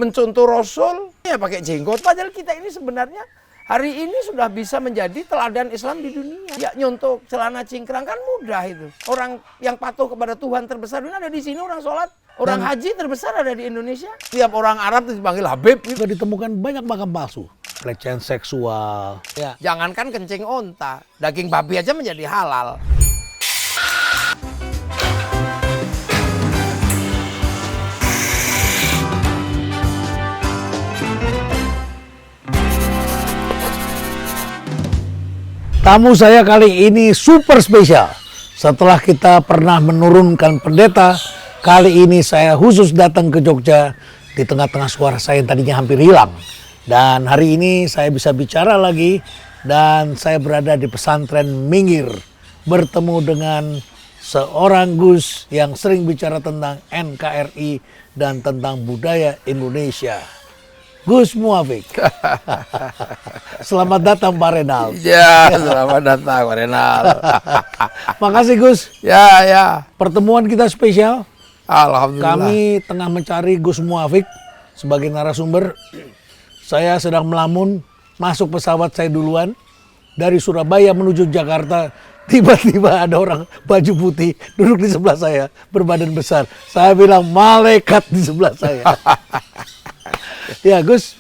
mencontoh Rasul, ya pakai jenggot. Padahal kita ini sebenarnya hari ini sudah bisa menjadi teladan Islam di dunia. Ya nyontoh celana cingkrang kan mudah itu. Orang yang patuh kepada Tuhan terbesar dunia ada di sini, orang sholat. Orang haji terbesar ada di Indonesia. Tiap orang Arab dipanggil Habib. Juga ditemukan banyak makam palsu. Pelecehan seksual. Ya. Jangankan kencing onta, daging babi aja menjadi halal. Tamu saya kali ini super spesial. Setelah kita pernah menurunkan pendeta, kali ini saya khusus datang ke Jogja di tengah-tengah suara saya yang tadinya hampir hilang. Dan hari ini saya bisa bicara lagi dan saya berada di pesantren Minggir. Bertemu dengan seorang Gus yang sering bicara tentang NKRI dan tentang budaya Indonesia. Gus Muafik. Selamat datang Pak Renal. Ya, selamat datang Pak Renal. Makasih Gus. Ya. Pertemuan kita spesial. Alhamdulillah. Kami tengah mencari Gus Muafik sebagai narasumber. Saya sedang melamun, masuk pesawat saya duluan. Dari Surabaya menuju Jakarta. Tiba-tiba ada orang baju putih duduk di sebelah saya, berbadan besar. Saya bilang malaikat di sebelah saya. Ya Gus,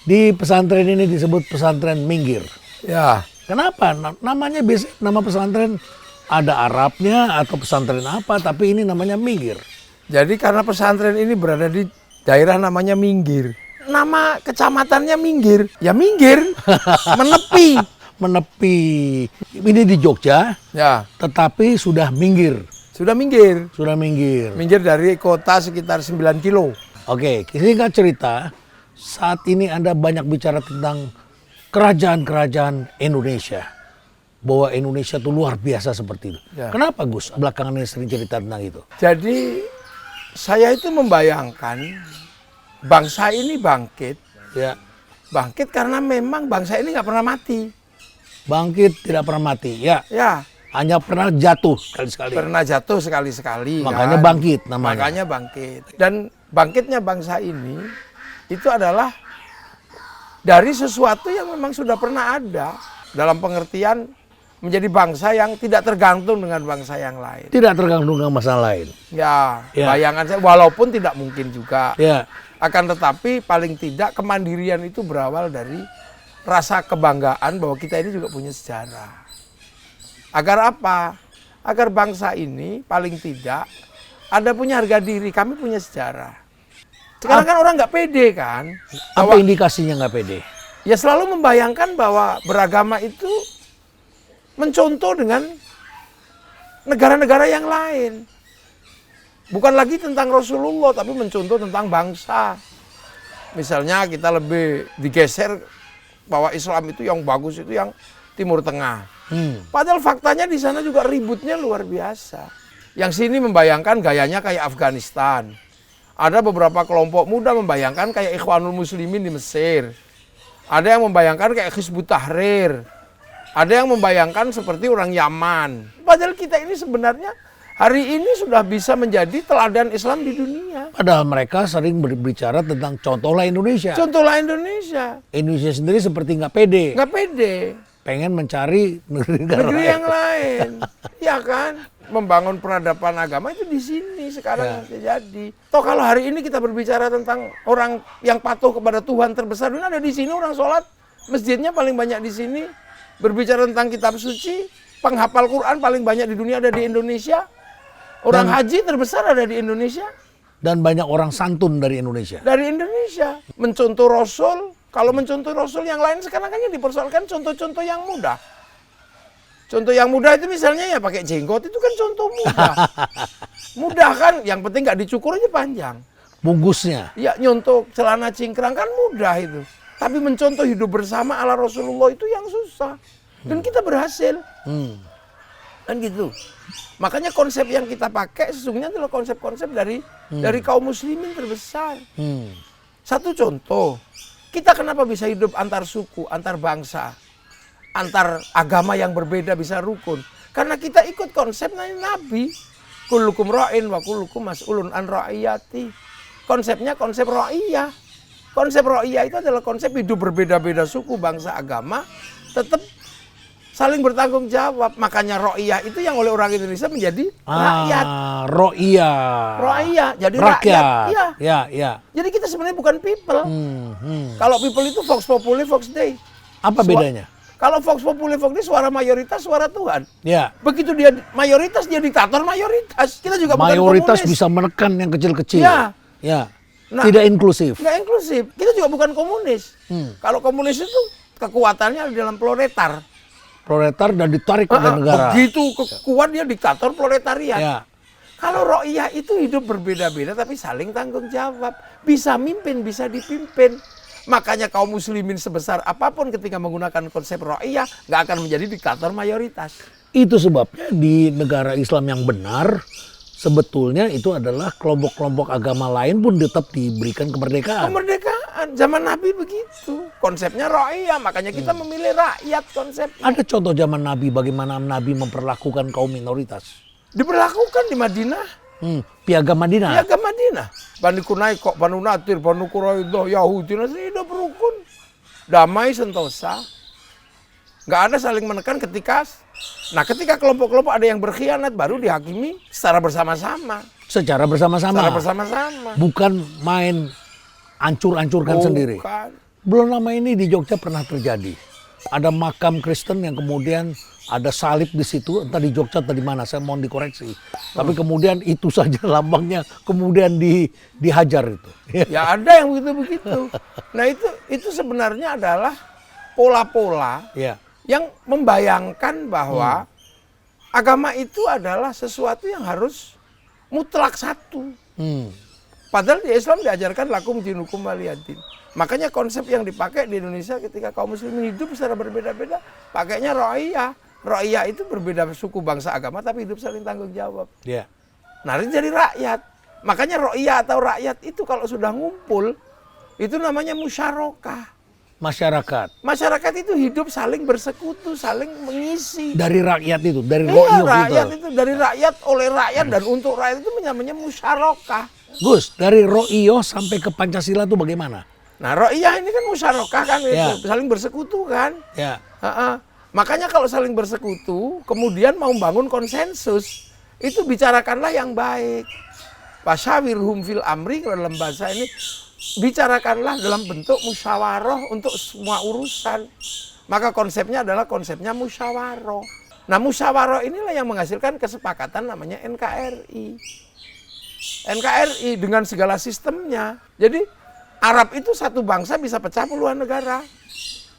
di pesantren ini disebut pesantren Minggir. Ya. Kenapa? Namanya nama pesantren ada Arabnya atau pesantren apa, tapi ini namanya Minggir. Jadi karena pesantren ini berada di daerah namanya Minggir. Nama kecamatannya Minggir. Ya Minggir, menepi. Menepi. Ini di Jogja, Ya. tetapi sudah minggir. Sudah minggir. Sudah minggir. Minggir dari kota sekitar 9 kilo. Oke, singkat cerita, saat ini Anda banyak bicara tentang kerajaan-kerajaan Indonesia. Bahwa Indonesia itu luar biasa seperti itu. Ya. Kenapa Gus belakangan ini sering cerita tentang itu? Jadi saya itu membayangkan bangsa ini bangkit. Ya, Bangkit karena memang bangsa ini nggak pernah mati. bangkit tidak pernah mati. Ya, Ya, hanya pernah jatuh sekali-sekali. pernah jatuh sekali-sekali. Makanya kan? bangkit namanya. Makanya bangkit. Dan bangkitnya bangsa ini itu adalah dari sesuatu yang memang sudah pernah ada. Dalam pengertian menjadi bangsa yang tidak tergantung dengan bangsa yang lain. Tidak tergantung dengan masalah lain. Ya, Ya. bayangan saya walaupun tidak mungkin juga. Ya, Akan tetapi paling tidak kemandirian itu berawal dari rasa kebanggaan bahwa kita ini juga punya sejarah. Agar apa? Agar bangsa ini paling tidak ada punya harga diri, kami punya sejarah. Sekarang kan orang nggak pede kan? apa indikasinya nggak pede? Ya selalu membayangkan bahwa beragama itu mencontoh dengan negara-negara yang lain. Bukan lagi tentang Rasulullah, tapi mencontoh tentang bangsa. Misalnya kita lebih digeser bahwa Islam itu yang bagus itu yang Timur Tengah. Padahal faktanya di sana juga ributnya luar biasa. Yang sini membayangkan gayanya kayak Afghanistan. Ada beberapa kelompok muda membayangkan kayak Ikhwanul Muslimin di Mesir. Ada yang membayangkan kayak Hizbut Tahrir. Ada yang membayangkan seperti orang Yaman. Padahal kita ini sebenarnya hari ini sudah bisa menjadi teladan Islam di dunia. Padahal mereka sering berbicara tentang contohlah Indonesia. Contohlah Indonesia. Indonesia sendiri seperti nggak pede. Nggak pede. Pengen mencari Negeri yang lain. Ya kan? Membangun peradaban agama itu di sini sekarang terjadi. Toh kalau hari ini kita berbicara tentang orang yang patuh kepada Tuhan terbesar dunia ada di sini, orang sholat masjidnya paling banyak di sini. Berbicara tentang kitab suci, penghafal Quran paling banyak di dunia ada di Indonesia. Orang haji terbesar ada di Indonesia. Dan banyak orang santun dari Indonesia. Dari Indonesia. Mencontoh Rasul, kalau mencontoh Rasul yang lain sekarang kan yang dipersoalkan contoh-contoh yang mudah. Contoh yang mudah itu misalnya ya pakai jenggot, itu kan contoh mudah. Mudah kan, yang penting nggak dicukur aja panjang. Bungkusnya. Ya nyontoh celana cingkrang kan mudah itu. Tapi mencontoh hidup bersama ala Rasulullah itu yang susah. Dan kita berhasil. Kan gitu. Makanya konsep yang kita pakai sesungguhnya adalah konsep-konsep dari kaum muslimin terbesar. Satu contoh, kita kenapa bisa hidup antar suku, antar bangsa, antar agama yang berbeda bisa rukun? Karena kita ikut konsep Nabi. Kullukum ra'in wa kullukum mas'ulun an ra'iyati. Konsepnya konsep ra'iyah. Konsep ro'iyah itu adalah konsep hidup berbeda-beda suku, bangsa, agama, tetap saling bertanggung jawab. Makanya ro'iyah itu yang oleh orang Indonesia menjadi rakyat. Ro'iyah. Ro'iyah, jadi Rakyat. rakyat. Ya. Jadi kita sebenarnya bukan people. Kalau people itu Vox Populi, Vox Dei. Apa bedanya? Kalau Vox Populi, Vox Dei suara mayoritas, suara Tuhan. Ya. Begitu dia mayoritas, dia diktator mayoritas. Kita juga Mayoritas bukan komunis. bisa menekan yang kecil-kecil. Ya. Nah, Tidak inklusif. nggak inklusif. Kita juga bukan komunis. Kalau komunis itu kekuatannya ada di dalam proletar. Proletar dan ditarik oleh negara. Begitu kuat dia diktator proletariat. Ya. Kalau ro'iyah itu hidup berbeda-beda tapi saling tanggung jawab. Bisa mimpin, bisa dipimpin. Makanya kaum muslimin sebesar apapun ketika menggunakan konsep ro'iyah nggak akan menjadi diktator mayoritas. Itu sebabnya di negara Islam yang benar, sebetulnya itu adalah kelompok-kelompok agama lain pun tetap diberikan kemerdekaan. Kemerdekaan, zaman Nabi begitu. Konsepnya ro'iyah, makanya kita memilih rakyat konsepnya. Ada contoh zaman Nabi bagaimana Nabi memperlakukan kaum minoritas. Diberlakukan di Madinah. Piagam Madinah. Piagam Madinah. Bani Kunaiko, Banu Natir, Banu Quraidah, Yahudi, Nasrani hidup rukun. Damai sentosa. Nggak ada saling menekan ketika kelompok-kelompok ada yang berkhianat baru dihakimi secara bersama-sama. Secara bersama-sama. Secara bersama-sama. Bukan main ancur-ancurkan sendiri. Belum lama ini di Jogja pernah terjadi. Ada makam Kristen yang kemudian ada salib di situ, entah di Jogja atau di mana, saya mohon dikoreksi. Tapi kemudian itu saja lambangnya kemudian dihajar itu. Ya ada yang begitu-begitu. Nah itu sebenarnya adalah pola-pola yang membayangkan bahwa agama itu adalah sesuatu yang harus mutlak satu. Padahal di Islam diajarkan lakum dinukum waliyadin. Makanya konsep yang dipakai di Indonesia ketika kaum muslimin hidup secara berbeda-beda, pakainya ro'iyah. Ro'iyah itu berbeda suku, bangsa, agama, tapi hidup saling tanggung jawab. Nah itu jadi rakyat. Makanya ro'iyah atau rakyat itu kalau sudah ngumpul, itu namanya musyarakah. Masyarakat itu hidup saling bersekutu, saling mengisi. Dari rakyat itu, dari rakyat itu, dari rakyat, oleh rakyat, dan untuk rakyat itu namanya musyarakah. Gus, dari ro'iyah sampai ke Pancasila itu bagaimana? Nah ro'iyah ini kan musyarakah kan, itu, saling bersekutu kan. Makanya kalau saling bersekutu, kemudian mau bangun konsensus, itu bicarakanlah yang baik. Wasyawirhum fil amri, dalam bahasa ini, bicarakanlah dalam bentuk musyawarah untuk semua urusan. Maka konsepnya adalah konsepnya musyawarah. Nah musyawarah inilah yang menghasilkan kesepakatan namanya NKRI. NKRI dengan segala sistemnya. Jadi Arab itu satu bangsa bisa pecah puluhan negara.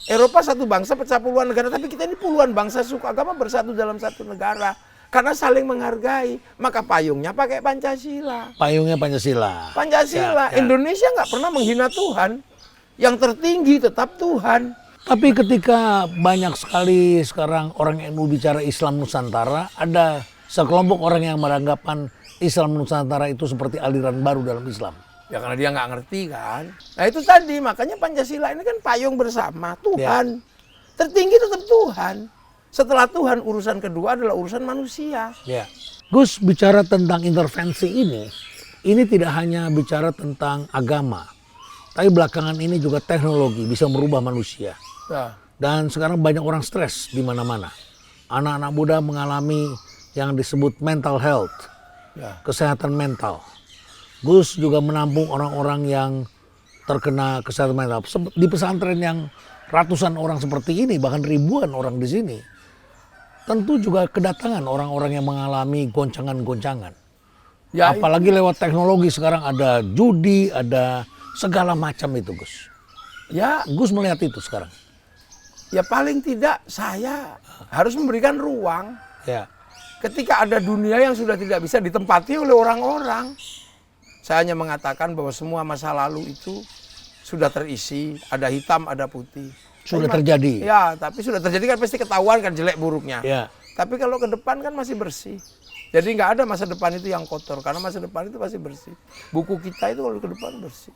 Eropa satu bangsa pecah puluhan negara. Tapi kita ini puluhan bangsa suku agama bersatu dalam satu negara. Karena saling menghargai. Maka payungnya pakai Pancasila. Payungnya Pancasila. Pancasila. Indonesia nggak pernah menghina Tuhan. Yang tertinggi tetap Tuhan. Tapi ketika banyak sekali sekarang orang yang mau bicara Islam Nusantara, ada sekelompok orang yang beranggapan Islam Nusantara itu seperti aliran baru dalam Islam. Ya karena dia nggak ngerti kan. Nah itu tadi, makanya Pancasila ini kan payung bersama Tuhan. Tertinggi tetap Tuhan. Setelah Tuhan, urusan kedua adalah urusan manusia. Gus, bicara tentang intervensi ini tidak hanya bicara tentang agama. Tapi belakangan ini juga teknologi bisa merubah manusia. Dan sekarang banyak orang stres di mana-mana. Anak-anak muda mengalami yang disebut mental health. Kesehatan mental. Gus juga menampung orang-orang yang terkena kesehatan mental. Di pesantren yang ratusan orang seperti ini, bahkan ribuan orang di sini, tentu juga kedatangan orang-orang yang mengalami goncangan-goncangan. Apalagi lewat teknologi sekarang ada judi, ada segala macam itu, Gus. Gus melihat itu sekarang. Ya paling tidak saya harus memberikan ruang. Ketika ada dunia yang sudah tidak bisa ditempati oleh orang-orang. Saya hanya mengatakan bahwa semua masa lalu itu sudah terisi, ada hitam, ada putih. Sudah terjadi. Ya, tapi sudah terjadi kan pasti ketahuan kan jelek buruknya. Tapi kalau ke depan kan masih bersih. Jadi nggak ada masa depan itu yang kotor, karena masa depan itu pasti bersih. Buku kita itu kalau ke depan bersih.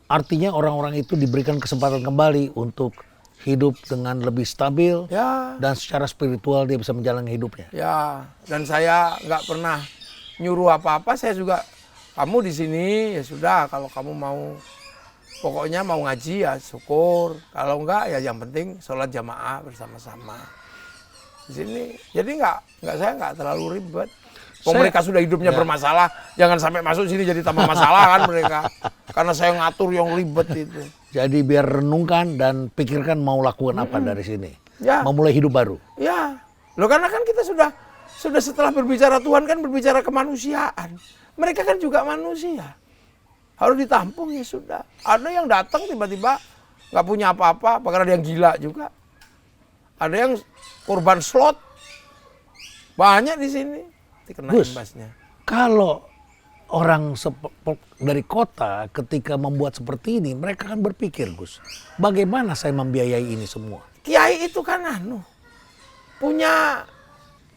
Artinya orang-orang itu diberikan kesempatan kembali untuk hidup dengan lebih stabil, dan secara spiritual dia bisa menjalani hidupnya. Dan saya nggak pernah nyuruh apa-apa, saya juga, kamu di sini ya sudah, kalau kamu mau Pokoknya mau ngaji ya syukur. Kalau enggak ya yang penting sholat jamaah bersama-sama. Di sini. Jadi saya nggak terlalu ribet. Mereka sudah hidupnya bermasalah, jangan sampai masuk sini jadi tambah masalah kan mereka. Karena saya ngatur yang ribet itu. Jadi biar renungkan dan pikirkan mau lakukan apa dari sini. Ya. Memulai hidup baru. Ya. Loh karena kan kita sudah setelah berbicara Tuhan kan berbicara kemanusiaan. Mereka kan juga manusia. Harus ditampung ya sudah. Ada yang datang tiba-tiba nggak punya apa-apa, bahkan ada yang gila juga. Ada yang korban slot. Banyak di sini. Kena Gus, imbasnya. Kalau orang dari kota ketika membuat seperti ini, mereka kan berpikir, Gus, bagaimana saya membiayai ini semua? Kiai itu kan punya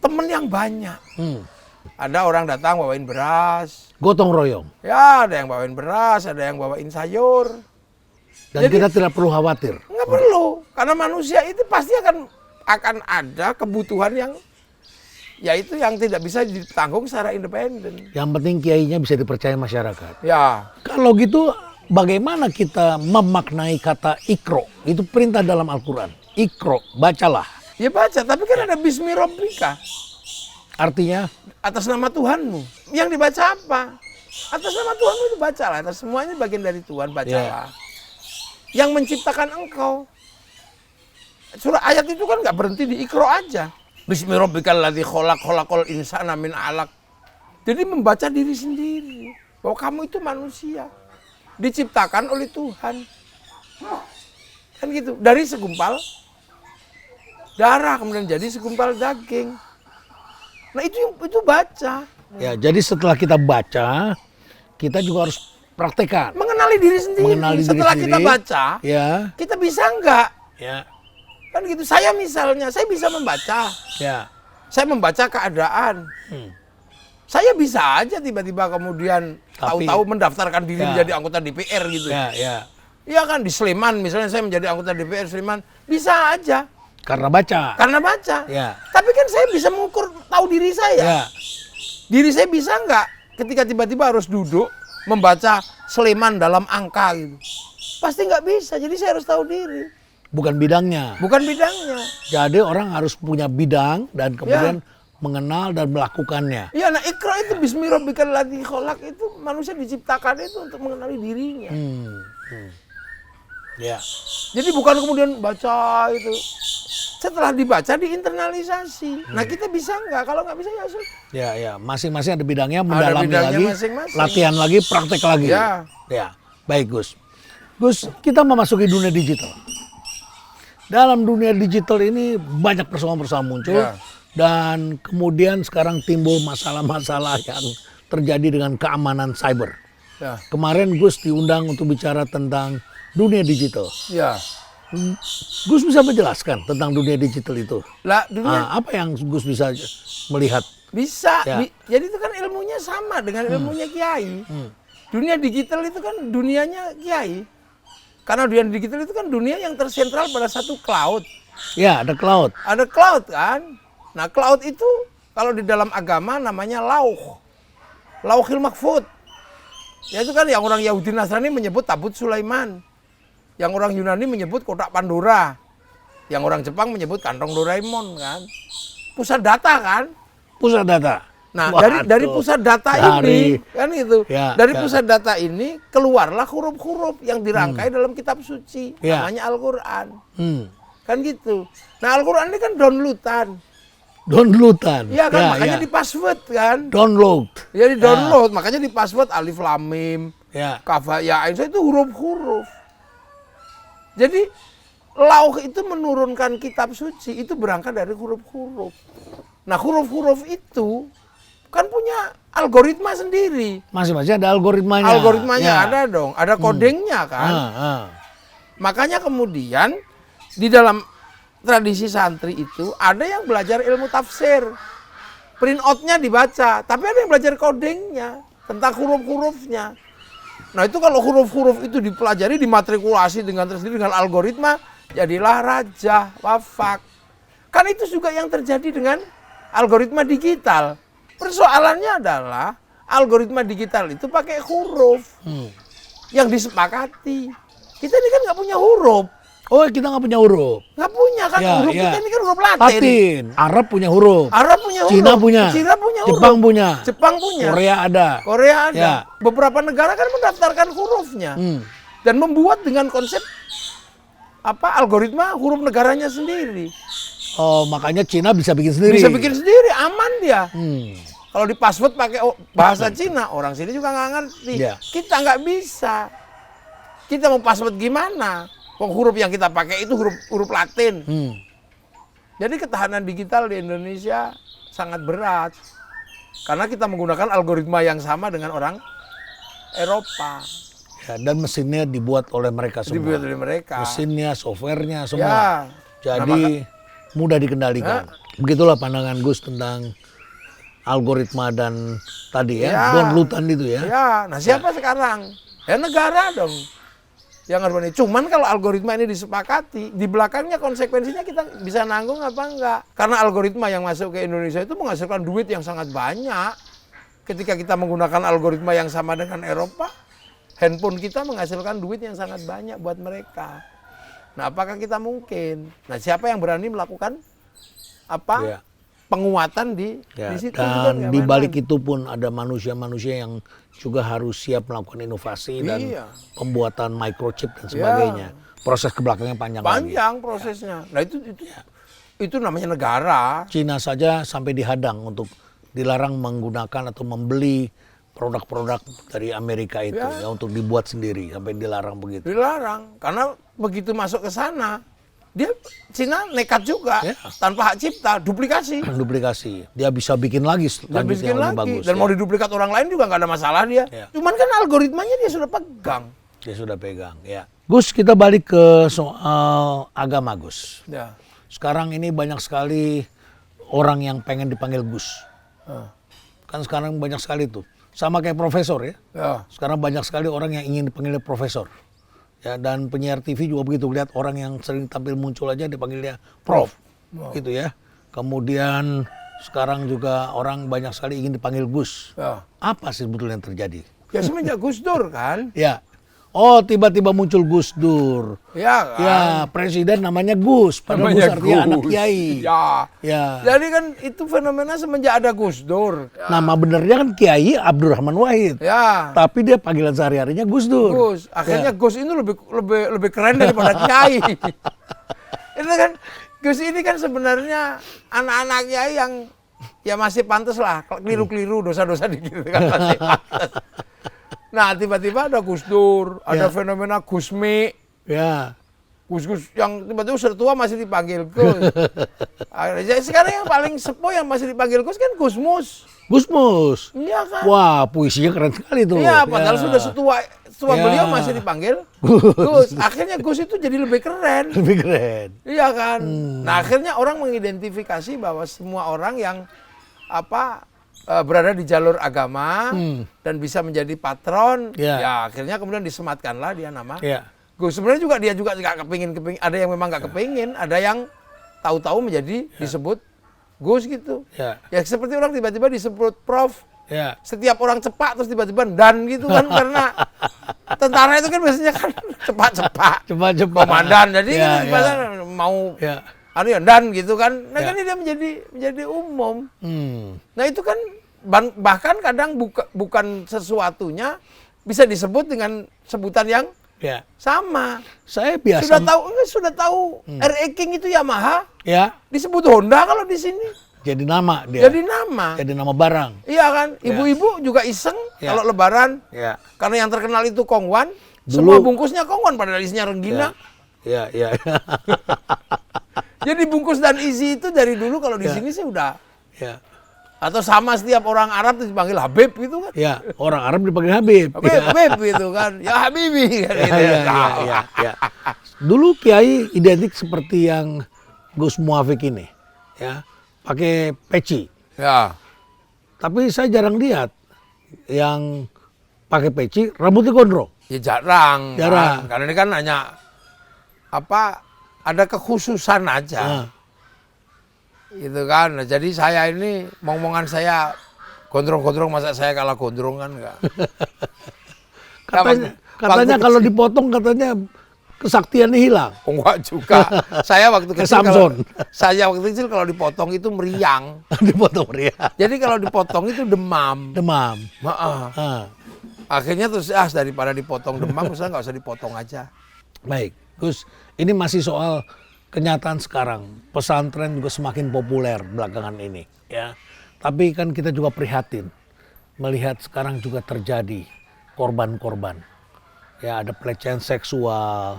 temen yang banyak. Ada orang datang bawain beras. Gotong royong. Ya, ada yang bawain beras, ada yang bawain sayur. Dan jadi, kita tidak perlu khawatir. Nggak perlu, karena manusia itu pasti akan ada kebutuhan yang yaitu yang tidak bisa ditanggung secara independen. Yang penting kiainya bisa dipercaya masyarakat. Ya. Kalau gitu bagaimana kita memaknai kata ikro? Itu perintah dalam Al-Quran. Ikro, bacalah. Ya baca, tapi kan ada bismi rabbika. Artinya? Atas nama Tuhanmu. Yang dibaca apa? Atas nama Tuhanmu itu bacalah. Atas semuanya bagian dari Tuhan, bacalah. Yang menciptakan engkau. Surah ayat itu kan nggak berhenti di ikro aja. Bismi rabbikal ladzi khalaqal insana min 'alaq. Jadi membaca diri sendiri bahwa kamu itu manusia diciptakan oleh Tuhan. Kan gitu, dari segumpal darah kemudian jadi segumpal daging. Nah, itu baca. Ya, jadi setelah kita baca, kita juga harus praktekkan. Mengenali diri sendiri. Setelah kita baca, ya, kita bisa enggak? Ya. Kan gitu. Saya misalnya, saya bisa membaca. Ya. Saya membaca keadaan. Saya bisa aja tiba-tiba kemudian tahu-tahu mendaftarkan diri menjadi anggota DPR gitu. Ya, ya. Iya kan, di Sleman misalnya saya menjadi anggota DPR Sleman, bisa aja. Karena baca. Karena baca. Ya. Tapi kan saya bisa mengukur tahu diri saya. Ya. Diri saya bisa nggak ketika tiba-tiba harus duduk membaca Sleman dalam angka gitu. Pasti nggak bisa, jadi saya harus tahu diri. Bukan bidangnya. Bukan bidangnya. Jadi orang harus punya bidang dan kemudian mengenal dan melakukannya. Iya, nah ikra itu bismi rabbikal ladzi khalaq itu manusia diciptakan itu untuk mengenali dirinya. Ya. Jadi bukan kemudian baca itu. Setelah dibaca diinternalisasi. Nah, kita bisa nggak? Kalau nggak bisa ya sudah. Ya. Masing-masing ada bidangnya, mendalami lagi, masing-masing. latihan lagi, praktek lagi. Ya. Baik, Gus. Gus, kita memasuki dunia digital. Dalam dunia digital ini banyak persoalan-persoalan muncul. Dan kemudian sekarang timbul masalah-masalah yang terjadi dengan keamanan cyber. Kemarin Gus diundang untuk bicara tentang dunia digital. Gus bisa menjelaskan tentang dunia digital itu? Apa yang Gus bisa melihat? Bisa. Jadi itu kan ilmunya sama dengan ilmunya Kiai. Dunia digital itu kan dunianya Kiai. Karena dunia digital itu kan dunia yang tersentral pada satu cloud. Ya, ada cloud. Ada cloud kan. Nah, cloud itu kalau di dalam agama namanya lauh. Lauhil mahfud. Ya itu kan yang orang Yahudi Nasrani menyebut tabut Sulaiman. Yang orang Yunani menyebut kotak Pandora. Yang orang Jepang menyebut kantong Doraemon kan. Pusat data kan? Pusat data. Nah, dari pusat data ini kan itu. Dari pusat data ini keluarlah huruf-huruf yang dirangkai dalam kitab suci namanya Al-Qur'an. Kan gitu. Nah, Al-Qur'an ini kan downloadan. Iya kan, makanya di password kan. Download. Ya di download, makanya di password alif lam mim. Kaf ya ain, itu huruf-huruf. Jadi lauh itu menurunkan kitab suci itu berangkat dari huruf-huruf. Nah, huruf-huruf itu kan punya algoritma sendiri. Masing-masing ada algoritmanya. Algoritmanya ada dong, ada kodengnya kan. Makanya kemudian di dalam tradisi santri itu ada yang belajar ilmu tafsir. Print out-nya dibaca, tapi ada yang belajar kodengnya tentang huruf-hurufnya. Nah, itu kalau huruf-huruf itu dipelajari, dimatrikulasi dengan tersendiri dengan algoritma, jadilah raja, wafak. Kan itu juga yang terjadi dengan algoritma digital. Persoalannya adalah algoritma digital itu pakai huruf yang disepakati. Kita ini kan nggak punya huruf. Oh, kita nggak punya huruf. Nggak punya kan Ya, huruf ya. kita ini kan huruf Latin. Latin. Arab punya huruf. Arab punya huruf. Cina punya. Cina punya huruf. Jepang punya. Jepang punya. Korea ada. Korea ada. Ya. Beberapa negara kan mendaftarkan hurufnya dan membuat dengan konsep algoritma huruf negaranya sendiri. Oh, makanya Cina bisa bikin sendiri. Bisa bikin sendiri, aman dia. Hmm. Kalau di password pakai bahasa Cina, orang sini juga nggak ngerti. Ya. Kita nggak bisa. Kita mau password gimana? Huruf yang kita pakai itu huruf Latin. Jadi ketahanan digital di Indonesia sangat berat. Karena kita menggunakan algoritma yang sama dengan orang Eropa. Ya, dan mesinnya dibuat oleh mereka semua. Dibuat oleh mereka. Mesinnya, softwarenya, semua. Ya. Jadi mudah dikendalikan. Begitulah pandangan Gus tentang algoritma dan tadi ya, downloadan itu ya. Ya, nah siapa sekarang? Ya negara dong yang harus ini. Cuman kalau algoritma ini disepakati, di belakangnya konsekuensinya kita bisa nanggung apa enggak? Karena algoritma yang masuk ke Indonesia itu menghasilkan duit yang sangat banyak. Ketika kita menggunakan algoritma yang sama dengan Eropa, handphone kita menghasilkan duit yang sangat banyak buat mereka. Nah, apakah kita mungkin? Nah, siapa yang berani melakukan Ya. penguatan di situ? Dan di balik itu pun ada manusia-manusia yang juga harus siap melakukan inovasi dan pembuatan microchip dan sebagainya. Proses ke belakangnya panjang lagi. Panjang prosesnya. Nah, itu namanya negara. Cina saja sampai dihadang untuk dilarang menggunakan atau membeli produk-produk dari Amerika itu ya untuk dibuat sendiri, sampai dilarang begitu. Dilarang karena begitu masuk ke sana dia Cina nekat juga tanpa hak cipta, duplikasi. Duplikasi. Dia bisa bikin lagi Bikin lagi. bagus. Dan mau diduplikat orang lain juga nggak ada masalah dia. Cuman kan algoritmanya dia sudah pegang. Dia sudah pegang, ya. Gus, kita balik ke soal agama, Gus. Ya. Sekarang ini banyak sekali orang yang pengen dipanggil Gus. Kan sekarang banyak sekali tuh. Sama kayak profesor ya. Sekarang banyak sekali orang yang ingin dipanggil profesor. Ya, dan penyiar TV juga begitu, lihat orang yang sering tampil muncul aja dipanggil dia Prof. Gitu ya. Kemudian sekarang juga orang banyak sekali ingin dipanggil Gus. Apa sih sebetulnya yang terjadi? Ya semenjak Gus Dur kan. Ya. Oh, tiba-tiba muncul Gus Dur. Ya kan. Ya, presiden namanya Gus, padahal Gus artinya anak kiai. Ya. Jadi kan itu fenomena semenjak ada Gus Dur. Nama benernya kan Kiai Abdurrahman Wahid. Ya. Tapi dia panggilan sehari-harinya Gus Dur. Gus. Akhirnya Gus ini lebih keren daripada Kiai. Itu kan Gus ini kan sebenarnya anak-anak Kiai yang ya masih pantas lah, keliru-keliru, dosa-dosa dikit kan masih pantas. Nah, tiba-tiba ada Gus Dur, ada fenomena Gusmi. Ya. Gus-gus yang tiba-tiba sudah tua masih dipanggil Gus. Sekarang yang paling sepuh yang masih dipanggil Gus kan Gusmus. Gusmus. Iya kan? Wah, puisinya keren sekali tuh. Iya, padahal sudah setua beliau masih dipanggil Gus. Akhirnya Gus itu jadi lebih keren. Lebih keren. Iya kan? Nah, akhirnya orang mengidentifikasi bahwa semua orang yang berada di jalur agama dan bisa menjadi patron, ya akhirnya kemudian disematkanlah dia nama Gus. Sebenarnya juga dia juga nggak kepingin, ada yang memang nggak kepingin, ada yang tahu-tahu menjadi disebut Gus gitu. Ya seperti orang tiba-tiba disebut Prof. Setiap orang cepat terus tiba-tiba dan gitu kan karena tentara itu kan biasanya kan cepat-cepat. Komandan, jadi mau dan gitu kan. Nah kan dia menjadi umum. Nah itu kan bahkan kadang bukan sesuatunya bisa disebut dengan sebutan yang sama. Saya biasa sudah tahu RE King itu Yamaha. Ya. Disebut Honda kalau di sini. Jadi nama dia. Jadi nama barang. Iya kan. Ibu-ibu juga iseng kalau lebaran. Karena yang terkenal itu Kongwan. Semua bungkusnya Kongwan padahal isinya Renggina. Iya. Jadi bungkus dan isi itu dari dulu kalau di sini sih udah. Atau sama setiap orang Arab itu dipanggil Habib gitu kan. Ya, orang Arab dipanggil Habib. Habib gitu kan. Ya Habibi kan gitu. Ya. Dulu Kiai identik seperti yang Gus Muafik ini. Ya, pakai peci. Ya. Tapi saya jarang lihat yang pakai peci rambutnya gondrong. Ya jarang. Kan. Karena ini kan hanya ada kekhususan aja. Gitu kan. Nah, jadi saya ini omongan saya gondrong-gondrong, masa saya kalah gondrong kan enggak. Katanya kalau dipotong katanya kesaktiannya hilang. Oh, enggak juga. Saya waktu Ke kecil Samson. saya waktu kecil kalau dipotong itu meriang. Dipotong pria. Jadi kalau dipotong itu demam. Demam. Heeh. Ah, Akhirnya terus daripada dipotong demam, misalnya nggak usah dipotong aja. baik, Gus, ini masih soal kenyataan sekarang. Pesantren juga semakin populer belakangan ini, ya. Tapi kan kita juga prihatin melihat sekarang juga terjadi korban-korban. Ya, ada pelecehan seksual,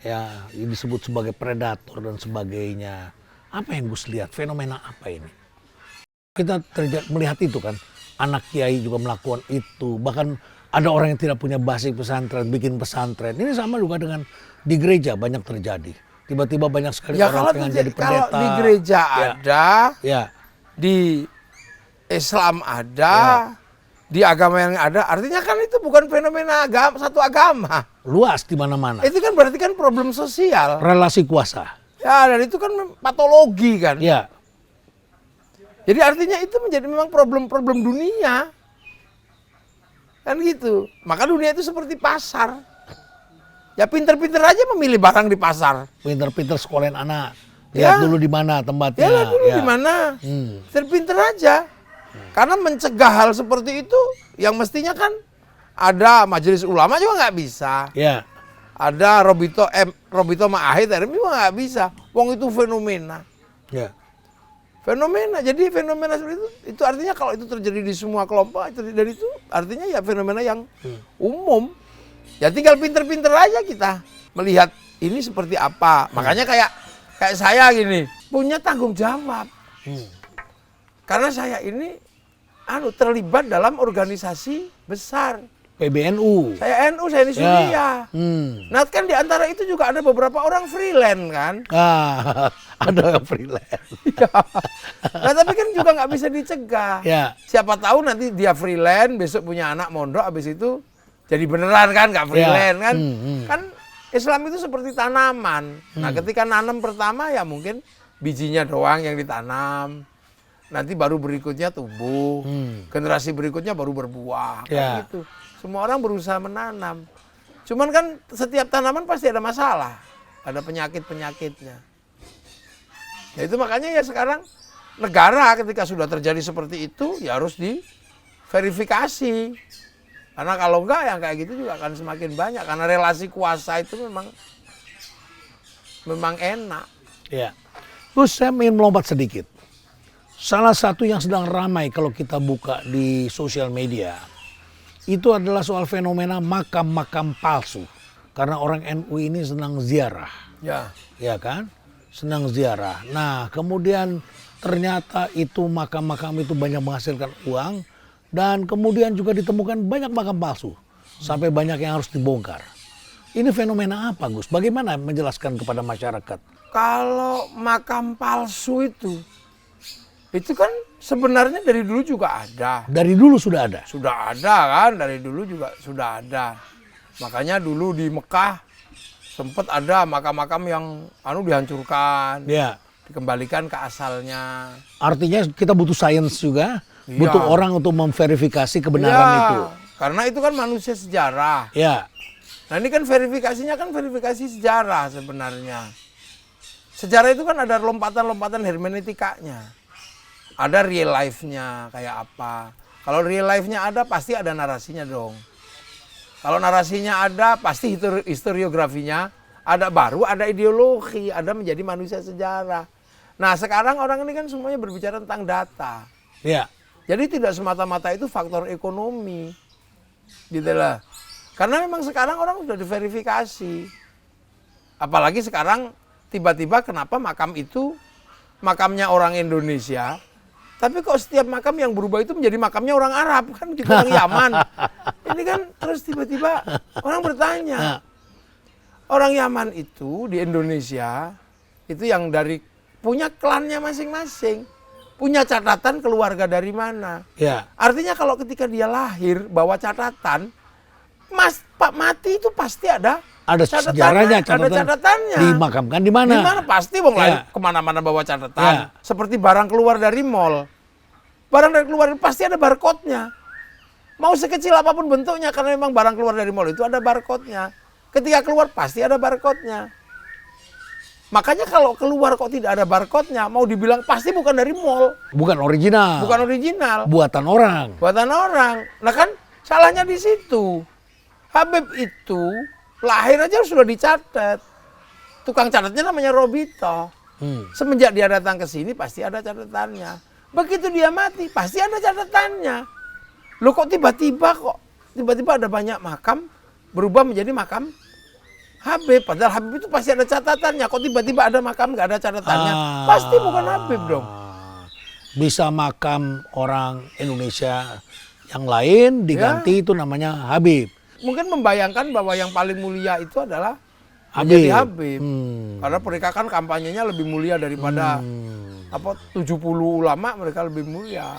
ya, ini disebut sebagai predator dan sebagainya. Apa yang Gus lihat? Fenomena apa ini? Kita melihat itu kan, anak kiai juga melakukan itu. Bahkan ada orang yang tidak punya basic pesantren, bikin pesantren. Ini sama juga dengan di gereja banyak terjadi. Tiba-tiba banyak sekali Ya orang pengen jadi pendeta. kalau di gereja ada, Ya, di Islam ada, di agama yang ada, artinya kan itu bukan fenomena satu agama. luas di mana-mana. Itu kan berarti kan problem sosial. Relasi kuasa. Ya, dan itu kan patologi kan. Ya, Jadi artinya itu menjadi memang problem-problem dunia. Kan gitu. Maka dunia itu seperti pasar. Ya pinter-pinter aja memilih barang di pasar. pinter-pinter sekolahin anak. Ya. Lihat dulu di mana tempatnya. Ya lah dulu Ya. di mana. Hmm. Pinter-pinter aja. Karena mencegah hal seperti itu yang mestinya kan ada majelis ulama juga nggak bisa. Ya, Ada Robito Ma'ahid juga nggak bisa. Wong itu fenomena. ya. Fenomena. Jadi fenomena seperti itu artinya kalau itu terjadi di semua kelompok, dan itu artinya ya fenomena yang umum. Ya tinggal pinter-pinter aja kita melihat ini seperti apa. Makanya kayak saya gini, punya tanggung jawab. Karena saya ini terlibat dalam organisasi besar. PBNU. Saya NU, saya ini Suria. Hmm. Nah kan di antara itu juga ada beberapa orang freelance kan. Ah, ada yang freelance. Nah tapi kan juga nggak bisa dicegah. Ya. Siapa tahu nanti dia freelance, besok punya anak mondok, habis itu jadi beneran kan nggak freelance kan. Kan Islam itu seperti tanaman. Nah ketika nanam pertama ya mungkin bijinya doang yang ditanam. Nanti baru berikutnya tumbuh, generasi berikutnya baru berbuah, Ya. kayak gitu. Semua orang berusaha menanam. Cuman kan setiap tanaman pasti ada masalah, ada penyakit-penyakitnya. Ya itu makanya ya sekarang negara ketika sudah terjadi seperti itu ya harus diverifikasi. Karena kalau enggak yang kayak gitu juga akan semakin banyak. Karena relasi kuasa itu memang enak. Ya. Terus saya ingin melompat sedikit. Salah satu yang sedang ramai kalau kita buka di sosial media itu adalah soal fenomena makam-makam palsu. Karena orang NU ini senang ziarah, Ya. ya kan? Senang ziarah. Nah, kemudian ternyata itu makam-makam itu banyak menghasilkan uang dan kemudian juga ditemukan banyak makam palsu sampai banyak yang harus dibongkar. Ini fenomena apa, Gus? Bagaimana menjelaskan kepada masyarakat? Kalau makam palsu itu kan sebenarnya dari dulu juga ada. Dari dulu sudah ada. Sudah ada kan, dari dulu juga sudah ada. Makanya dulu di Mekah sempat ada makam-makam yang dihancurkan, Ya. dikembalikan ke asalnya. Artinya kita butuh sains juga, Iya. butuh orang untuk memverifikasi kebenaran Ya, itu. karena itu kan manusia sejarah. Ya, Nah ini kan verifikasinya kan verifikasi sejarah sebenarnya. Sejarah itu kan ada lompatan-lompatan hermeneutikanya. Ada real life-nya kayak apa. Kalau real life-nya ada pasti ada narasinya dong. Kalau narasinya ada pasti historiografinya ada, baru ada ideologi, ada menjadi manusia sejarah. Nah sekarang orang ini kan semuanya berbicara tentang data. ya, Jadi tidak semata-mata itu faktor ekonomi. Gitu lah. Karena memang sekarang orang sudah diverifikasi. Apalagi sekarang tiba-tiba kenapa makam itu makamnya orang Indonesia, tapi kok setiap makam yang berubah itu menjadi makamnya orang Arab, kan gitu, orang Yaman. Ini kan terus tiba-tiba orang bertanya. Orang Yaman itu di Indonesia itu yang dari punya klannya masing-masing, punya catatan keluarga dari mana. ya. Artinya kalau ketika dia lahir bawa catatan, Pak mati itu pasti ada Sejarahnya, ada catatannya. Dimakamkan di mana? Di mana pasti wong Ya. lahir kemana-mana bawa catatan. Ya. Seperti barang keluar dari mall, barang dari keluar pasti ada barcode-nya. Mau sekecil apapun bentuknya, karena memang barang keluar dari mall itu ada barcode-nya. Ketika keluar pasti ada barcode-nya. Makanya kalau keluar kok tidak ada barcode-nya, mau dibilang pasti bukan dari mall. Bukan original. Bukan original. Buatan orang. Buatan orang. Nah kan salahnya di situ. Habib itu lahir aja sudah dicatat. Tukang catatnya namanya Robito. Semenjak dia datang ke sini pasti ada catatannya. Begitu dia mati pasti ada catatannya. Loh kok tiba-tiba ada banyak makam berubah menjadi makam Habib, padahal Habib itu pasti ada catatannya. Kok tiba-tiba ada makam nggak ada catatannya? Pasti bukan Habib dong. Bisa makam orang Indonesia yang lain diganti itu namanya Habib. Mungkin membayangkan bahwa yang paling mulia itu adalah Habib. menjadi Habib. Karena mereka kan kampanyenya lebih mulia daripada 70 ulama, mereka lebih mulia.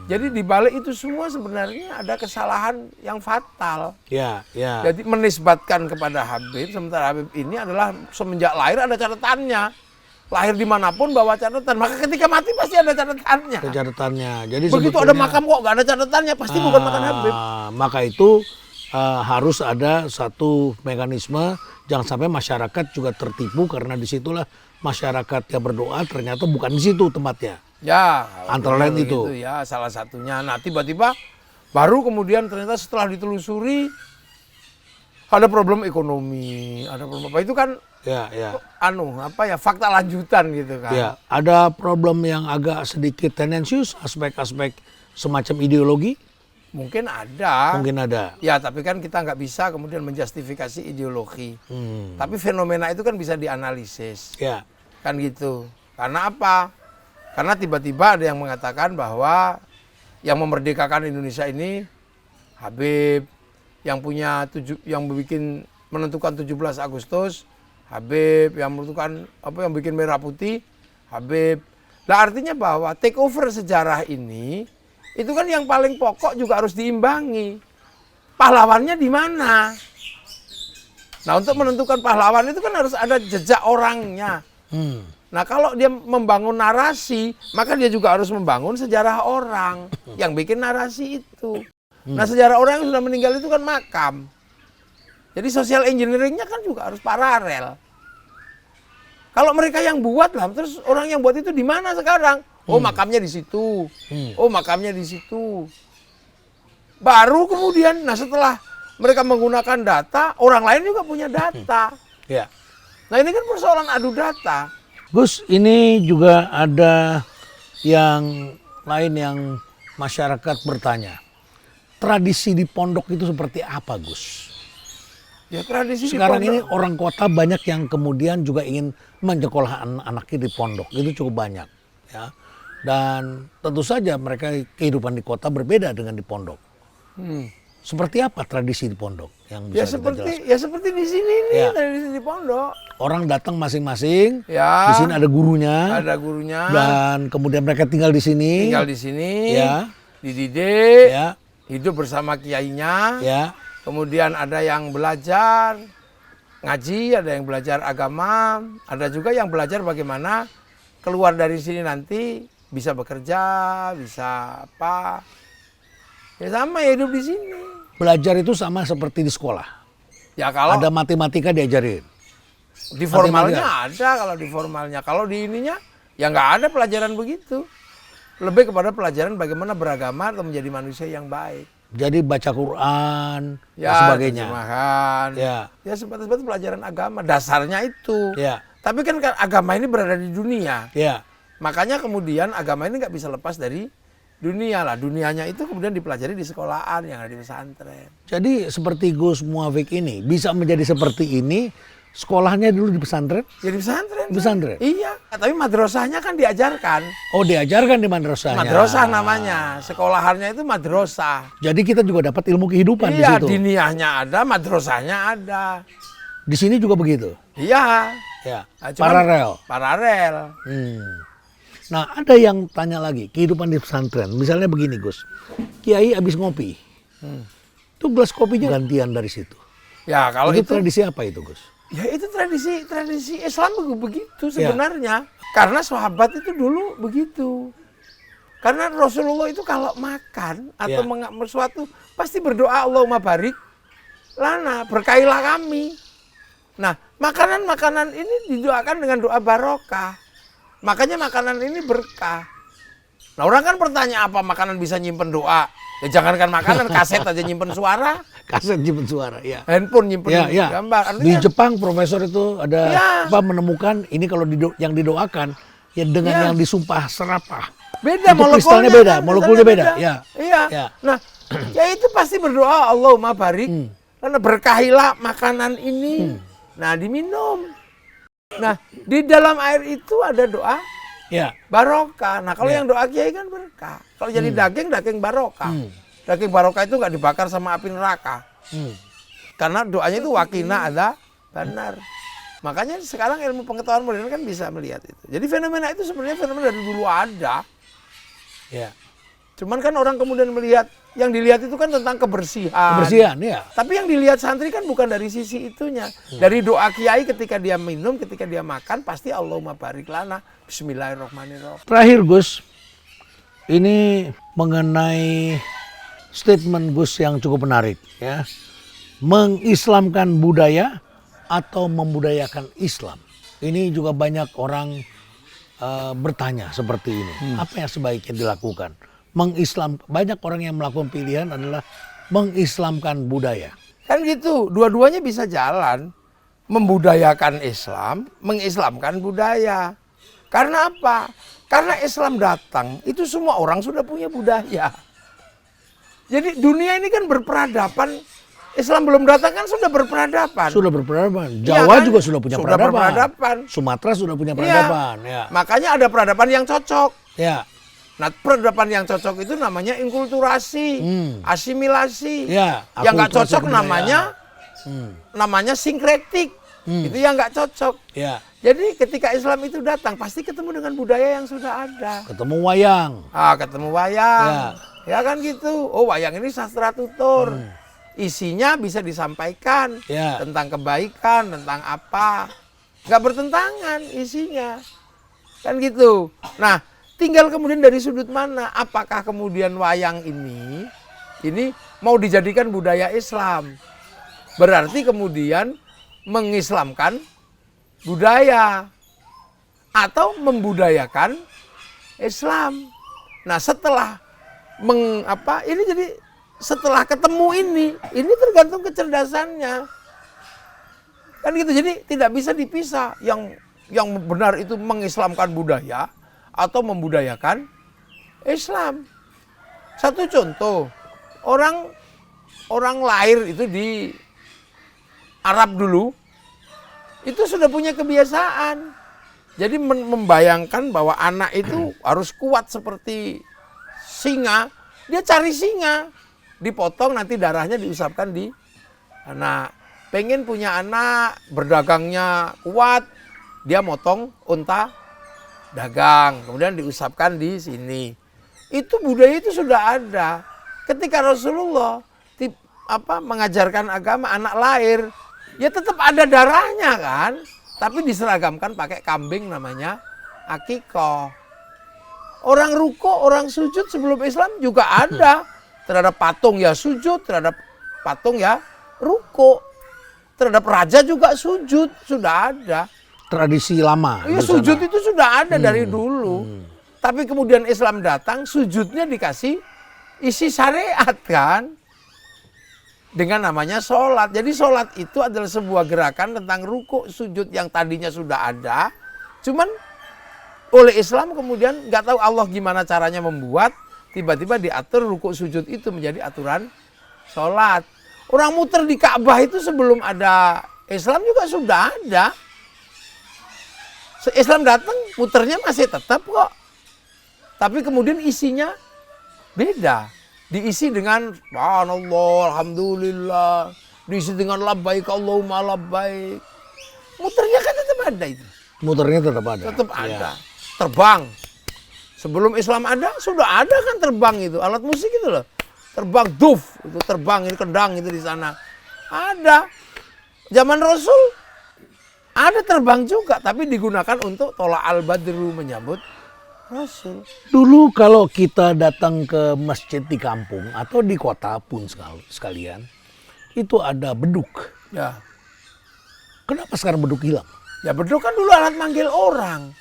Jadi di balik itu semua sebenarnya ada kesalahan yang fatal. Ya. Jadi menisbatkan kepada Habib, sementara Habib ini adalah semenjak lahir ada catatannya. Lahir dimanapun bawa catatan, maka ketika mati pasti ada catatannya. Catatannya. Jadi begitu ada makam kok nggak ada catatannya, pasti bukan makam Habib. Maka itu harus ada satu mekanisme, jangan sampai masyarakat juga tertipu karena disitulah masyarakat yang berdoa ternyata bukan di situ tempatnya. Ya, antara lain itu. Ya, salah satunya. Nah, tiba-tiba baru kemudian ternyata setelah ditelusuri ada problem ekonomi, ada problem apa itu kan? Fakta lanjutan gitu kan. Ya, ada problem yang agak sedikit tendensius, aspek-aspek semacam ideologi. Mungkin ada. Ya, tapi kan kita nggak bisa kemudian menjustifikasi ideologi. Tapi fenomena itu kan bisa dianalisis. Ya. Kan gitu. Karena apa? Karena tiba-tiba ada yang mengatakan bahwa yang memerdekakan Indonesia ini Habib, yang menentukan 17 Agustus Habib, yang menentukan yang bikin merah putih Habib. Nah, artinya bahwa take over sejarah ini itu kan yang paling pokok juga harus diimbangi. Pahlawannya di mana? Nah, untuk menentukan pahlawan itu kan harus ada jejak orangnya. Nah, kalau dia membangun narasi, maka dia juga harus membangun sejarah orang yang bikin narasi itu. Nah, sejarah orang yang sudah meninggal itu kan makam. Jadi social engineering-nya kan juga harus paralel. Kalau mereka yang buat lah, terus orang yang buat itu di mana sekarang? Oh, makamnya di situ. Oh, makamnya di situ. Baru kemudian, nah setelah mereka menggunakan data, orang lain juga punya data. Ya. Nah, ini kan persoalan adu data. Gus, ini juga ada yang lain yang masyarakat bertanya. Tradisi di pondok itu seperti apa, Gus? Ya, tradisi sekarang di pondok. ini orang kota banyak yang kemudian juga ingin menyekolahkan anaknya di pondok. Itu cukup banyak, ya. Dan tentu saja mereka kehidupan di kota berbeda dengan di pondok. Seperti apa tradisi di pondok yang bisa kita jelaskan? Ya seperti di sini nih, tradisi di pondok. Orang datang masing-masing. Ya. Di sini ada gurunya. Ada gurunya. Dan kemudian mereka tinggal di sini. Ya. Dididik. Ya. Hidup bersama kiainya. Ya. Kemudian ada yang belajar ngaji, ada yang belajar agama, ada juga yang belajar bagaimana keluar dari sini nanti bisa bekerja, bisa apa. Ya sama ya hidup di sini. Belajar itu sama seperti di sekolah. Ya kalau ada matematika diajarin. Di formalnya ada, kalau di formalnya. Kalau di ininya ya nggak ada pelajaran begitu. Lebih kepada pelajaran bagaimana beragama atau menjadi manusia yang baik. Jadi baca Quran dan sebagainya. Ya sebatas pelajaran agama, dasarnya itu. Ya. Tapi kan agama ini berada di dunia. Ya. Makanya kemudian agama ini nggak bisa lepas dari dunia lah. Dunianya itu kemudian dipelajari di sekolahan yang ada di pesantren. Jadi seperti Gus Muafik ini bisa menjadi seperti ini. Sekolahnya dulu di pesantren? Ya di pesantren. Pesantren? Iya. Tapi madrasahnya kan diajarkan. Oh, diajarkan di madrasahnya. Madrasah namanya. Sekolahannya itu madrasah. Jadi kita juga dapat ilmu kehidupan di iya, situ. Iya, diniyahnya ada, madrasahnya ada. Di sini juga begitu? Iya. Ya. Nah, paralel. Nah, ada yang tanya lagi, kehidupan di pesantren. Misalnya begini, Gus. Kiai habis ngopi. Itu gelas kopinya gantian dari situ. Ya, kalau itu tradisi apa itu, Gus? Ya itu tradisi Islam begitu sebenarnya. Ya. Karena sahabat itu dulu begitu. Karena Rasulullah itu kalau makan atau mengambil sesuatu pasti berdoa Allahumma barik lana, berkailah kami. Nah, makanan-makanan ini didoakan dengan doa barokah. Makanya makanan ini berkah. Nah, orang kan bertanya apa makanan bisa nyimpen doa? Ya jangankan makanan, kaset aja nyimpen suara. Kaset nyimpen suara, ya. Handphone nyimpen gambar. Di Artinya, Jepang profesor itu ada menemukan ini kalau yang didoakan ya dengan yang disumpah serapah. Beda itu kristalnya beda, molekulnya beda. Ya. Iya. Nah, ya itu pasti berdoa Allahumma barik. Karena berkahilah makanan ini. Nah, diminum. Nah, di dalam air itu ada doa barokah. Nah, kalau yang doa kiai kan berkah. Kalau jadi daging barokah. Daging barokah itu nggak dibakar sama api neraka. Karena doanya itu wakina ada benar. Makanya sekarang ilmu pengetahuan modern kan bisa melihat itu. Jadi fenomena itu sebenarnya fenomena dari dulu ada. Ya. Cuman kan orang kemudian melihat, yang dilihat itu kan tentang kebersihan. Kebersihan, ya. Tapi yang dilihat santri kan bukan dari sisi itunya. Dari doa kiai ketika dia minum, ketika dia makan, pasti Allahumma barik lana. Bismillahirrahmanirrahim. Terakhir Gus, ini mengenai statement Gus yang cukup menarik, ya. Mengislamkan budaya atau membudayakan Islam. Ini juga banyak orang bertanya seperti ini. Apa yang sebaiknya dilakukan? Banyak orang yang melakukan pilihan adalah mengislamkan budaya. Kan gitu, dua-duanya bisa jalan. Membudayakan Islam, mengislamkan budaya. Karena apa? Karena Islam datang, itu semua orang sudah punya budaya. Jadi dunia ini kan berperadaban. Islam belum datang kan sudah berperadaban. Sudah berperadaban. Jawa juga sudah punya peradaban. Sumatera sudah punya peradaban. Ya. Makanya ada peradaban yang cocok. Ya. Nah, peradaban yang cocok itu namanya inkulturasi, asimilasi. Ya, yang nggak cocok namanya sinkretik. Itu yang nggak cocok. Ya. Jadi ketika Islam itu datang, pasti ketemu dengan budaya yang sudah ada. Ketemu wayang. Ketemu wayang. Ya kan gitu. Oh, wayang ini sastra tutur. Isinya bisa disampaikan tentang kebaikan, tentang apa. Nggak bertentangan isinya. Kan gitu. Nah, tinggal kemudian dari sudut mana. Apakah kemudian wayang ini mau dijadikan budaya Islam. Berarti kemudian mengislamkan budaya. Atau membudayakan Islam. Nah, setelah ini jadi setelah ketemu ini tergantung kecerdasannya. Kan gitu, jadi tidak bisa dipisah. Yang benar itu mengislamkan budaya atau membudayakan Islam. Satu contoh, orang lahir itu di Arab dulu, itu sudah punya kebiasaan. Jadi membayangkan bahwa anak itu harus kuat seperti singa, dia cari singa. Dipotong nanti darahnya diusapkan di anak. Pengen punya anak, berdagangnya kuat, dia motong unta dagang, kemudian diusapkan di sini. Itu budaya itu sudah ada. Ketika Rasulullah mengajarkan agama, anak lahir, ya tetap ada darahnya kan, tapi diseragamkan pakai kambing namanya akikoh. Orang ruko, orang sujud sebelum Islam juga ada. Terhadap patung ya sujud, terhadap patung ya ruko. Terhadap raja juga sujud, sudah ada. Tradisi lama. Ya, sujud itu sudah ada dari dulu. Tapi kemudian Islam datang, sujudnya dikasih isi syariat kan. Dengan namanya sholat. Jadi sholat itu adalah sebuah gerakan tentang ruko, sujud yang tadinya sudah ada. Cuman oleh Islam kemudian nggak tahu Allah gimana caranya membuat. Tiba-tiba diatur rukuk sujud itu menjadi aturan sholat. Orang muter di Ka'bah itu sebelum ada Islam juga sudah ada. Islam datang, muternya masih tetap kok. Tapi kemudian isinya beda. Diisi dengan subhanallah, alhamdulillah. Diisi dengan labbaik Allahumma labbaik. Muternya kan tetap ada itu. Muternya tetap ada. Tetap ada. Terbang. Sebelum Islam ada, sudah ada kan terbang itu, alat musik itu loh. Terbang duf, itu terbang, ini kendang itu di sana. Ada. Zaman Rasul ada terbang juga, tapi digunakan untuk tolak al-badru menyambut Rasul. Dulu kalau kita datang ke masjid di kampung atau di kota pun sekalian, itu ada beduk. Ya. Kenapa sekarang beduk hilang? Ya beduk kan dulu alat manggil orang.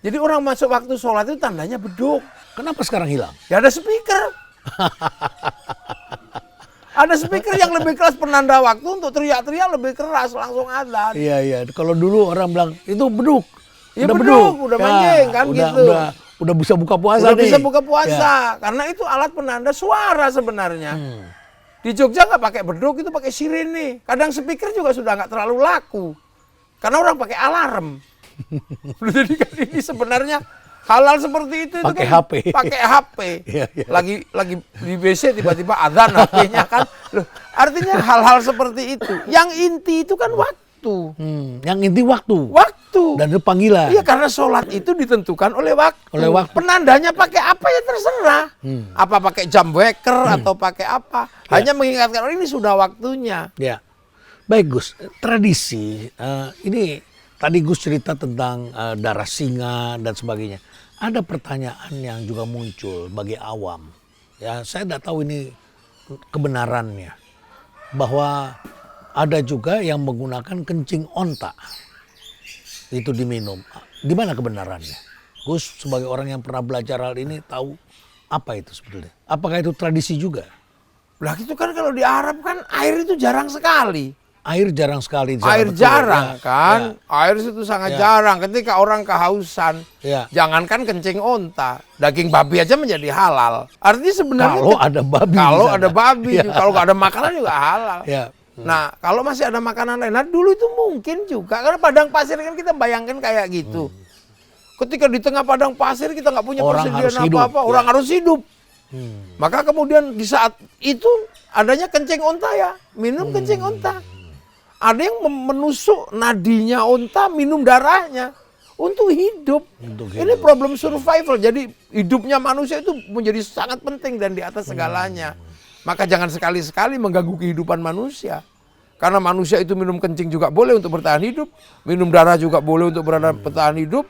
Jadi orang masuk waktu sholat itu tandanya beduk. Kenapa sekarang hilang? Ya ada speaker. Ada speaker yang lebih keras penanda waktu, untuk teriak-teriak lebih keras, langsung adzan. Iya, iya. Kalau dulu orang bilang itu beduk. Ya beduk, udah manjing kan gitu. Udah bisa buka puasa Udah nih. bisa buka puasa. Karena itu alat penanda suara sebenarnya. Di Jogja nggak pakai beduk, itu pakai sirene. Kadang speaker juga sudah nggak terlalu laku. Karena orang pakai alarm. Jadi kan ini sebenarnya halal seperti itu Pakai kan HP. pakai HP. Iya, iya. Lagi di WC tiba-tiba adzan HP-nya kan. Loh, artinya hal-hal seperti itu. Yang inti itu kan waktu. Yang inti waktu. Waktu. Dan itu panggilan. Iya, karena sholat itu ditentukan oleh waktu. Oleh waktu. Penandanya pakai apa ya terserah. Apa pakai jam waker atau pakai apa. Hanya mengingatkan orang ini sudah waktunya. Ya. Baik Gus, tradisi ini tadi Gus cerita tentang darah singa dan sebagainya. Ada pertanyaan yang juga muncul bagi awam. Ya, saya tidak tahu ini kebenarannya. Bahwa ada juga yang menggunakan kencing onta. Itu diminum. Di mana kebenarannya? Gus sebagai orang yang pernah belajar hal ini tahu apa itu sebetulnya. Apakah itu tradisi juga? Lah itu kan kalau di Arab kan air itu jarang sekali. Air jarang sekali. Air betul, jarang ya. kan. Ya. Air itu sangat jarang. Ketika orang kehausan, Ya. jangankan kencing onta, daging babi aja menjadi halal. Artinya sebenarnya Kalau ada babi. kalau di sana. ada babi, Ya. kalau nggak ada makanan juga halal. Ya. Nah, kalau masih ada makanan lain, nah dulu itu mungkin juga karena padang pasir kan kita bayangkan kayak gitu. Ketika di tengah padang pasir kita nggak punya Orang harus persediaan hidup, apa-apa, ya. orang harus hidup. Maka kemudian di saat itu adanya kencing onta ya, minum kencing onta. Ada yang menusuk nadinya onta, minum darahnya untuk hidup. Ini problem survival. Jadi hidupnya manusia itu menjadi sangat penting dan di atas segalanya. Maka jangan sekali-sekali mengganggu kehidupan manusia. Karena manusia itu minum kencing juga boleh untuk bertahan hidup. Minum darah juga boleh untuk bertahan hidup.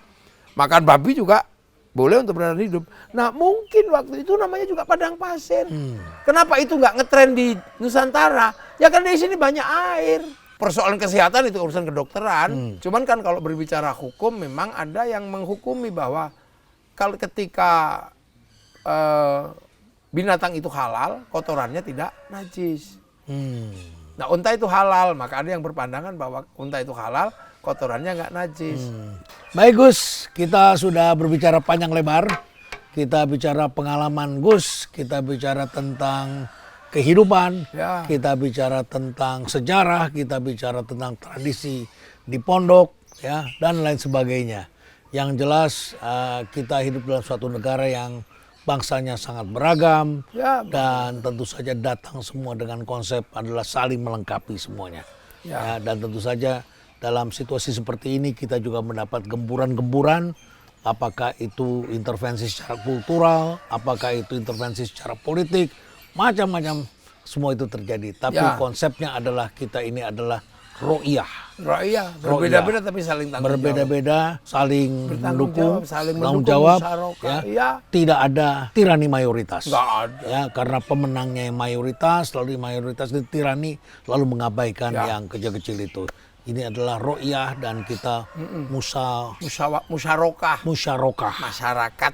Makan babi juga boleh untuk bertahan hidup. Nah mungkin waktu itu namanya juga padang pasir. Kenapa itu nggak ngetren di Nusantara? Ya karena di sini banyak air. Persoalan kesehatan itu urusan kedokteran. Cuman kan kalau berbicara hukum memang ada yang menghukumi bahwa kalau ketika binatang itu halal, kotorannya tidak najis. Nah unta itu halal, maka ada yang berpandangan bahwa unta itu halal, kotorannya nggak najis. Baik Gus, kita sudah berbicara panjang lebar. Kita bicara pengalaman Gus, kita bicara tentang kehidupan, Ya. kita bicara tentang sejarah, kita bicara tentang tradisi di pondok, ya, dan lain sebagainya. Yang jelas kita hidup dalam suatu negara yang bangsanya sangat beragam, Ya, dan tentu saja datang semua dengan konsep adalah saling melengkapi semuanya. Ya. Dan tentu saja dalam situasi seperti ini kita juga mendapat gemburan-gemburan, apakah itu intervensi secara kultural, apakah itu intervensi secara politik, macam-macam semua itu terjadi. Tapi Ya. konsepnya adalah kita ini adalah ro'iyah. Rakyat berbeda-beda tapi saling tanggung jawab. Berbeda-beda, saling Bertanggung mendukung, jawab, saling tanggung mendukung, jawab, musyawarah, ya. ya. Tidak ada tirani mayoritas. Nggak ada. Ya, karena pemenangnya yang mayoritas, lalu mayoritas ditirani, lalu mengabaikan Ya. yang kecil-kecil itu. Ini adalah ro'iyah dan kita Musyarakah musyarakah, masyarakat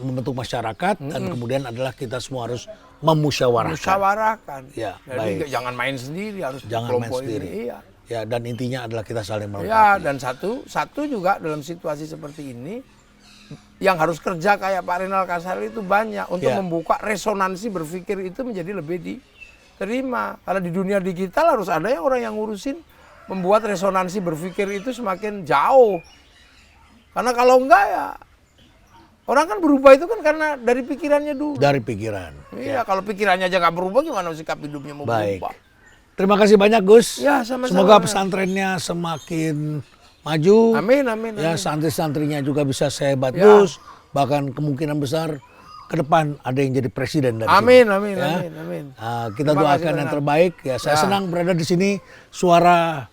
membentuk masyarakat, dan kemudian adalah kita semua harus memusyawarahkan. musyawarahkan. Ya, Jadi baik. jangan main sendiri, harus Jangan main kelompok sendiri. ini. Iya. Ya, dan intinya adalah kita saling melengkapi. Ya, dan satu juga dalam situasi seperti ini yang harus kerja kayak Pak Rinal Kasali itu banyak untuk Ya. membuka resonansi berpikir itu menjadi lebih diterima. Karena di dunia digital harus ada yang orang yang ngurusin membuat resonansi berpikir itu semakin jauh. Karena kalau enggak ya orang kan berubah itu kan karena dari pikirannya dulu. Dari pikiran. Iya, kalau pikirannya aja nggak berubah gimana sikap hidupnya mau Baik. berubah? Terima kasih banyak Gus. Ya, sama-sama. Semoga pesantrennya semakin maju. Amin, amin, Ya, amin. santri-santrinya juga bisa sehebat Ya. Gus. Bahkan kemungkinan besar ke depan ada yang jadi presiden dari Amin, sini. amin, Ya. amin, amin. Kita Terima kasih doakan yang banyak. terbaik. Ya, saya Ya. senang berada di sini. Suara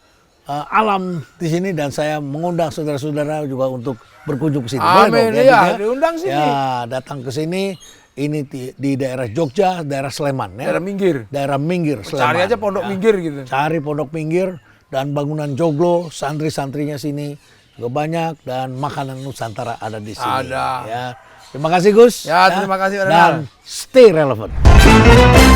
alam di sini, dan saya mengundang saudara-saudara juga untuk berkunjung ke sini. Boleh Amin, dong, iya, Gus, diundang sini. Ya, datang ke sini. ini di daerah Jogja, daerah Sleman ya. Daerah Minggir. Daerah Minggir, Sleman. Cari aja Pondok Minggir gitu. Cari Pondok Minggir dan bangunan joglo, santri-santrinya sini juga banyak dan makanan Nusantara ada di sini. Ada. Ya. Terima kasih Gus. Ya, terima kasih, Pak Dan Renal. stay relevant.